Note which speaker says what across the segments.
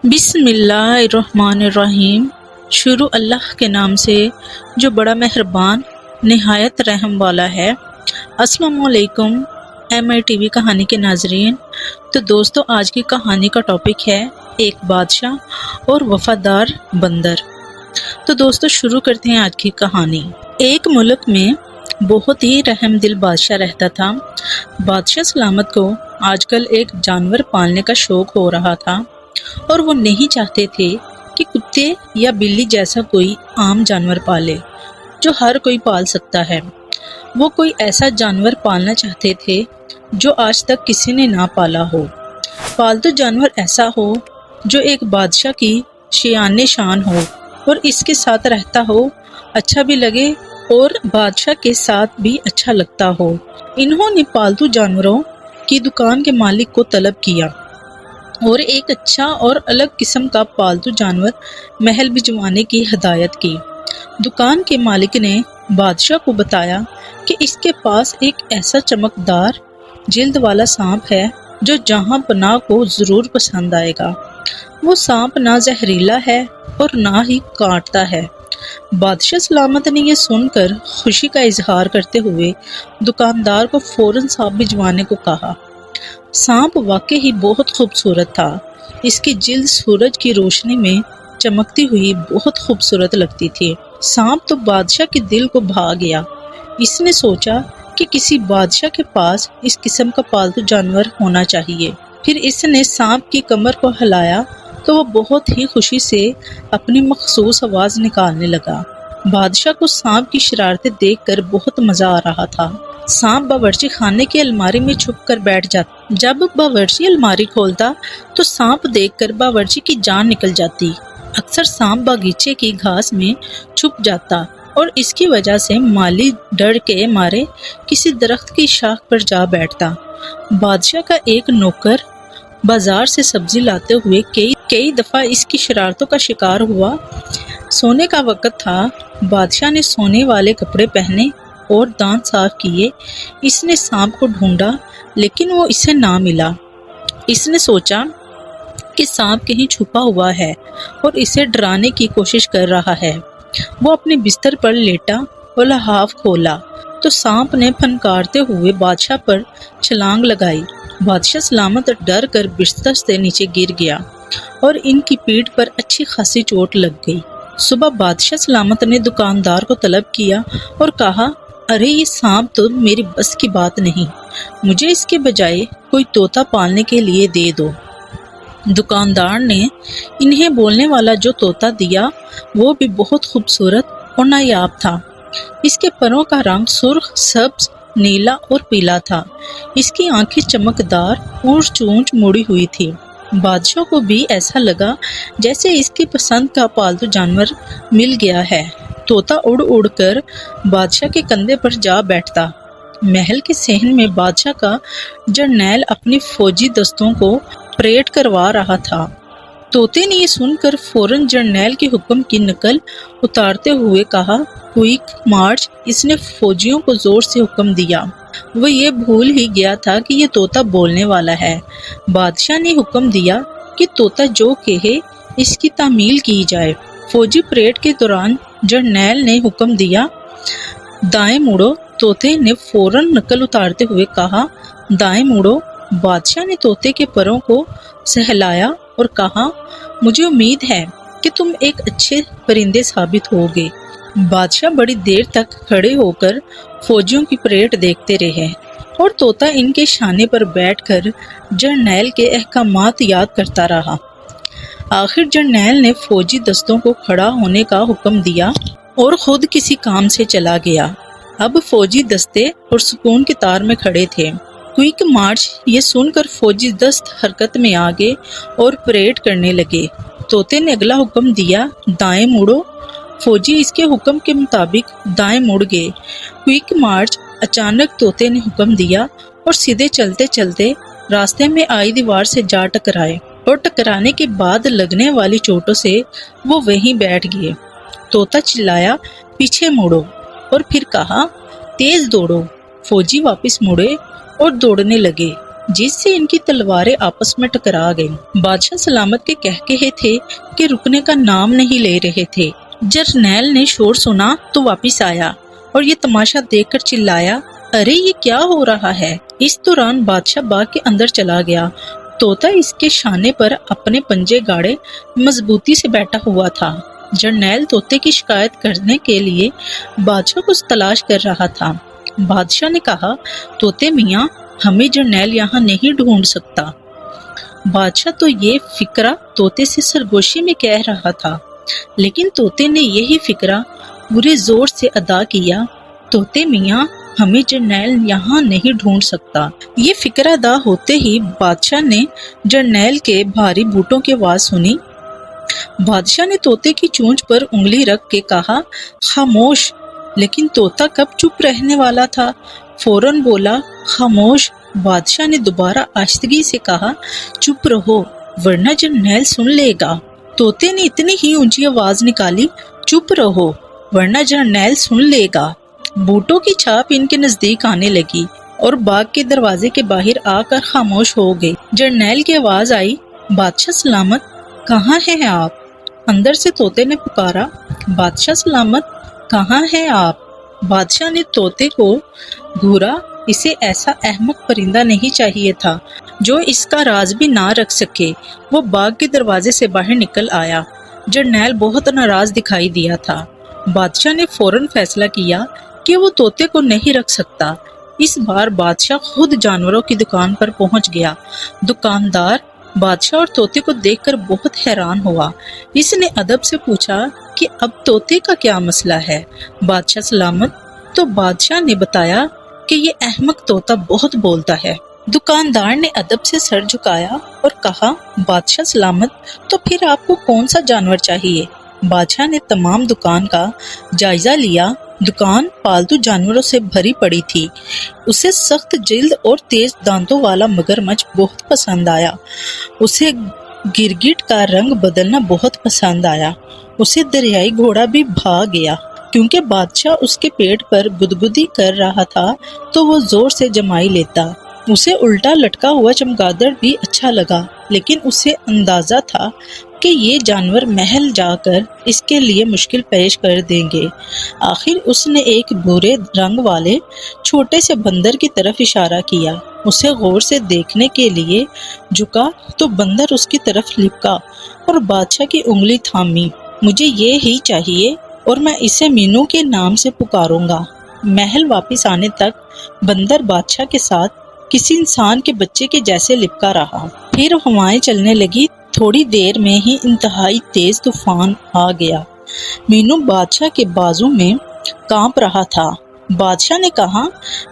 Speaker 1: بسم اللہ الرحمن الرحیم۔ شروع اللہ کے نام سے جو بڑا مہربان نہایت رحم والا ہے۔ السلام علیکم ایم آئی ٹی وی کہانی کے ناظرین۔ تو دوستو، آج کی کہانی کا ٹاپک ہے ایک بادشاہ اور وفادار بندر۔ تو دوستو، شروع کرتے ہیں آج کی کہانی۔ ایک ملک میں بہت ہی رحم دل بادشاہ رہتا تھا۔ بادشاہ سلامت کو آج کل ایک جانور پالنے کا شوق ہو رہا تھا، اور وہ نہیں چاہتے تھے کہ کتے یا بلی جیسا کوئی عام جانور پالے جو ہر کوئی پال سکتا ہے۔ وہ کوئی ایسا جانور پالنا چاہتے تھے جو آج تک کسی نے نہ پالا ہو۔ پالتو جانور ایسا ہو جو ایک بادشاہ کی شان شان ہو اور اس کے ساتھ رہتا ہو، اچھا بھی لگے اور بادشاہ کے ساتھ بھی اچھا لگتا ہو۔ انہوں نے پالتو جانوروں کی دکان کے مالک کو طلب کیا اور ایک اچھا اور الگ قسم کا پالتو جانور محل بھجوانے کی ہدایت کی۔ دکان کے مالک نے بادشاہ کو بتایا کہ اس کے پاس ایک ایسا چمکدار جلد والا سانپ ہے جو جہاں پناہ کو ضرور پسند آئے گا۔ وہ سانپ نہ زہریلا ہے اور نہ ہی کاٹتا ہے۔ بادشاہ سلامت نے یہ سن کر خوشی کا اظہار کرتے ہوئے دکاندار کو فوراً سانپ بھجوانے کو کہا۔ سانپ واقعی ہی بہت خوبصورت تھا۔ اس کی جلد سورج کی روشنی میں چمکتی ہوئی بہت خوبصورت لگتی تھی۔ سانپ تو بادشاہ کے دل کو بھا گیا۔ اس نے سوچا کہ کسی بادشاہ کے پاس اس قسم کا پالتو جانور ہونا چاہیے۔ پھر اس نے سانپ کی کمر کو ہلایا تو وہ بہت ہی خوشی سے اپنی مخصوص آواز نکالنے لگا۔ بادشاہ کو سانپ کی شرارتیں دیکھ کر بہت مزہ آ رہا تھا۔ سانپ باورچی خانے کی الماری میں چھپ کر بیٹھ جاتا۔ جب باورچی الماری کھولتا تو سانپ دیکھ کر باورچی کی جان نکل جاتی۔ اکثر سانپ باغیچے کی گھاس میں چھپ جاتا اور اس کی وجہ سے مالی ڈر کے مارے کسی درخت کی شاخ پر جا بیٹھتا۔ بادشاہ کا ایک نوکر بازار سے سبزی لاتے ہوئے کئی دفعہ اس کی شرارتوں کا شکار ہوا۔ سونے کا وقت تھا۔ بادشاہ نے سونے والے کپڑے پہنے اور دانت صاف کیے۔ اس نے سانپ کو ڈھونڈا لیکن وہ اسے نہ ملا۔ اس نے سوچا کہ سانپ کہیں چھپا ہوا ہے اور اسے ڈرانے کی کوشش کر رہا ہے۔ وہ اپنے بستر پر لیٹا اور لحاف کھولا تو سانپ نے پھنکارتے ہوئے بادشاہ پر چھلانگ لگائی۔ بادشاہ سلامت ڈر کر بستر سے نیچے گر گیا اور ان کی پیٹھ پر اچھی خاصی چوٹ لگ گئی۔ صبح بادشاہ سلامت نے دکاندار کو طلب کیا اور کہا، ارے یہ سانپ تو میری بس کی بات نہیں، مجھے اس کے بجائے کوئی طوطا پالنے کے لیے دے دو۔ دکاندار نے انہیں بولنے والا جو طوطا دیا وہ بھی بہت خوبصورت اور نایاب تھا۔ اس کے پروں کا رنگ سرخ، سبز، نیلا اور پیلا تھا۔ اس کی آنکھیں چمکدار اور چونچ مڑی ہوئی تھی۔ بادشاہ کو بھی ایسا لگا جیسے اس کی پسند کا پالتو جانور مل گیا ہے۔ طوطا اڑ اڑ کر بادشاہ کے کندھے پر جا بیٹھتا۔ محل کے صحن میں بادشاہ کا جرنیل اپنی فوجی دستوں کو پریڈ کروا رہا تھا۔ طوطے نے یہ سن کر فوراً جرنیل کے حکم کی نقل اتارتے ہوئے کہا، کوئک مارچ۔ اس نے فوجیوں کو زور سے حکم دیا۔ وہ یہ بھول ہی گیا تھا کہ یہ طوطا بولنے والا ہے۔ بادشاہ نے حکم دیا کہ طوطا جو کہے اس کی تعمیل کی جائے۔ فوجی پریڈ کے دوران جرنیل نے حکم دیا، دائیں مڑو۔ طوطے نے فوراً نقل اتارتے ہوئے کہا، دائیں مڑو۔ بادشاہ نے طوطے کے پروں کو سہلایا اور کہا، مجھے امید ہے کہ تم ایک اچھے پرندے ثابت ہوگے۔ بادشاہ بڑی دیر تک کھڑے ہو کر فوجیوں کی پریڈ دیکھتے رہے اور طوطا ان کے شانے پر بیٹھ کر جرنیل کے احکامات یاد کرتا رہا۔ آخر جرنیل نے فوجی دستوں کو کھڑا ہونے کا حکم دیا اور خود کسی کام سے چلا گیا۔ اب فوجی دستے پرسکون کے تار میں کھڑے تھے۔ کوئک مارچ یہ سن کر فوجی دست حرکت میں آ گئے اور پریڈ کرنے لگے۔ طوطے نے اگلا حکم دیا، دائیں مڑو۔ فوجی اس کے حکم کے مطابق دائیں مڑ گئے۔ کوئک مارچ۔ اچانک طوطے نے حکم دیا اور سیدھے چلتے چلتے راستے میں آئی دیوار سے جا ٹکرائے اور ٹکرانے کے بعد لگنے والی چوٹوں سے وہ وہیں بیٹھ گئے۔ طوطا چلایا، پیچھے مڑو، اور پھر کہا، تیز دوڑو۔ فوجی واپس مڑے اور دوڑنے لگے۔ جس سے ان کی تلواریں آپس میں ٹکرا گئیں۔ بادشاہ سلامت کے کہکہے تھے کہ رکنے کا نام نہیں لے رہے تھے۔ جرنیل نے شور سنا تو واپس آیا اور یہ تماشا دیکھ کر چلایا، ارے یہ کیا ہو رہا ہے؟ اس دوران بادشاہ باغ کے اندر چلا گیا۔ طوطا اس کے شانے پر اپنے پنجے گاڑے مضبوطی سے بیٹھا ہوا تھا۔ جرنیل طوطے کی شکایت کرنے کے لیے بادشاہ کو تلاش کر رہا تھا۔ بادشاہ نے کہا، طوطے میاں، ہمیں جرنیل یہاں نہیں ڈھونڈ سکتا۔ بادشاہ تو یہ فقرہ طوطے سے سرگوشی میں کہہ رہا تھا، لیکن طوطے نے یہی فقرہ پورے زور سے ادا کیا، طوطے میاں، ہمیں جرنیل یہاں نہیں ڈھونڈ سکتا۔ یہ فقرہ ادا ہوتے ہی بادشاہ نے جرنیل کے بھاری بوٹوں کی آواز سنی۔ بادشاہ نے طوطے کی چونچ پر انگلی رکھ کے کہا، خاموش، لیکن طوطا کب چپ رہنے والا تھا، فوراً بولا، خاموش۔ بادشاہ نے دوبارہ آہستگی سے کہا، چپ رہو ورنہ جرنیل سن لے گا۔ طوطے نے اتنی ہی اونچی آواز نکالی، چپ رہو ورنہ جرنیل سن لے گا۔ بوٹوں کی چھاپ ان کے نزدیک آنے لگی اور باغ کے دروازے کے باہر آ کر خاموش ہو گئی۔ جرنیل کی آواز آئی، بادشاہ سلامت، کہاں ہیں آپ؟ اندر سے طوطے نے پکارا، بادشاہ سلامت، کہاں ہیں آپ؟ بادشاہ نے طوطے کو گھورا، اسے ایسا احمق پرندہ نہیں چاہیے تھا جو اس کا راز بھی نہ رکھ سکے۔ وہ باغ کے دروازے سے باہر نکل آیا۔ جرنیل بہت ناراض دکھائی دیا تھا۔ بادشاہ نے فوراً فیصلہ کیا کہ وہ طوطے کو نہیں رکھ سکتا۔ اس بار بادشاہ خود جانوروں کی دکان پر پہنچ گیا۔ دکاندار بادشاہ اور طوطے کو دیکھ کر بہت حیران ہوا۔ اس نے ادب سے پوچھا کہ اب طوطے کا کیا مسئلہ ہے؟ بادشاہ سلامت، تو بادشاہ نے بتایا کہ یہ احمق طوطا بہت بولتا ہے۔ دکاندار نے ادب سے سر جھکایا اور کہا، بادشاہ سلامت، تو پھر آپ کو کون سا جانور چاہیے؟ بادشاہ نے تمام دکان کا جائزہ لیا۔ دکان پالتو جانوروں سے بھری پڑی تھی۔ اسے سخت جلد اور تیز دانتوں والا مگرمچھ بہت پسند آیا۔ اسے گرگٹ کا رنگ بدلنا بہت پسند آیا۔ اسے دریائی گھوڑا بھی بھا گیا۔ کیونکہ بادشاہ اس کے پیٹ پر گدگدی کر رہا تھا تو وہ زور سے جمائی لیتا۔ اسے الٹا لٹکا ہوا چمگادڑ بھی اچھا لگا، لیکن اسے اندازہ تھا کہ یہ جانور محل جا کر اس کے لیے مشکل پیش کر دیں گے۔ آخر اس نے ایک بھورے رنگ والے چھوٹے سے بندر کی طرف اشارہ کیا۔ اسے غور سے دیکھنے کے لیے جھکا تو بندر اس کی طرف لپکا اور بادشاہ کی انگلی تھامی۔ مجھے یہ ہی چاہیے اور میں اسے مینو کے نام سے پکاروں گا۔ محل واپس آنے تک بندر بادشاہ کے ساتھ کسی انسان کے بچے کے جیسے لپکا رہا۔ پھر ہوائیں چلنے لگی۔ تھوڑی دیر میں ہی انتہائی تیز طوفان آ گیا۔ مینو بادشاہ کے بازو میں کانپ رہا تھا۔ بادشاہ نے کہا،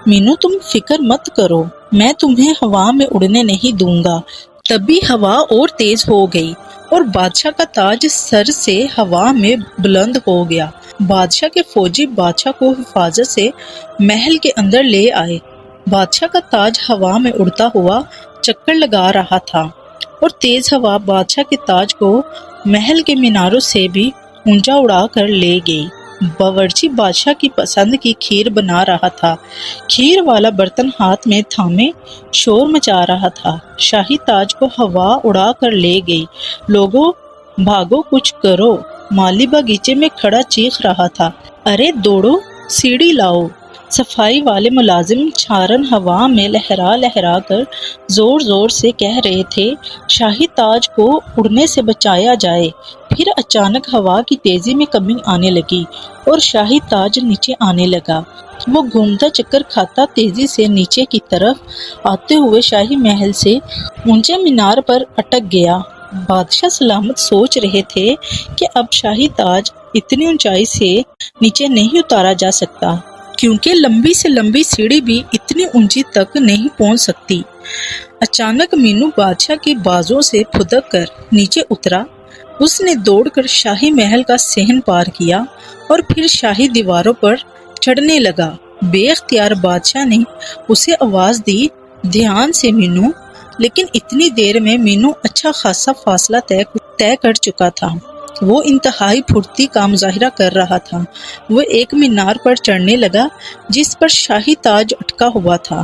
Speaker 1: مینو تم فکر مت کرو، میں تمہیں ہوا میں اڑنے نہیں دوں گا۔ تبھی ہوا اور تیز ہو گئی اور بادشاہ کا تاج سر سے ہوا میں بلند ہو گیا۔ بادشاہ کے فوجی بادشاہ کو حفاظت سے محل کے اندر لے آئے۔ بادشاہ کا تاج ہوا میں اڑتا ہوا چکر لگا رہا تھا اور تیز ہوا بادشاہ کے تاج کو محل کے میناروں سے بھی اونچا اڑا کر لے گئی۔ باورچی بادشاہ کی پسند کی کھیر بنا رہا تھا۔ کھیر والا برتن ہاتھ میں تھامے شور مچا رہا تھا۔ شاہی تاج کو ہوا اڑا کر لے گئی۔ لوگوں، بھاگو کچھ کرو۔ مالی باغیچے میں کھڑا چیخ رہا تھا، ارے دوڑو، سیڑھی لاؤ۔ صفائی والے ملازم چھارن ہوا میں لہرا لہرا کر زور زور سے کہہ رہے تھے، شاہی تاج کو اڑنے سے بچایا جائے۔ پھر اچانک ہوا کی تیزی میں کمی آنے لگی اور شاہی تاج نیچے آنے لگا۔ وہ گھومتا چکر کھاتا تیزی سے نیچے کی طرف آتے ہوئے شاہی محل سے اونچے مینار پر اٹک گیا۔ بادشاہ سلامت سوچ رہے تھے کہ اب شاہی تاج اتنی اونچائی سے نیچے نہیں اتارا جا سکتا، کیونکہ لمبی سے لمبی سیڑھی بھی اتنی اونچی تک نہیں پہنچ سکتی۔ اچانک مینو بادشاہ کے بازوں سے پھدک کر نیچے اترا۔ اس نے دوڑ کر شاہی محل کا صحن پار کیا اور پھر شاہی دیواروں پر چڑھنے لگا۔ بے اختیار بادشاہ نے اسے آواز دی، دھیان سے مینو۔ لیکن اتنی دیر میں مینو اچھا خاصا فاصلہ طے کر چکا تھا۔ وہ انتہائی پھرتی کا مظاہرہ کر رہا تھا۔ وہ ایک مینار پر چڑھنے لگا جس پر شاہی تاج اٹکا ہوا تھا۔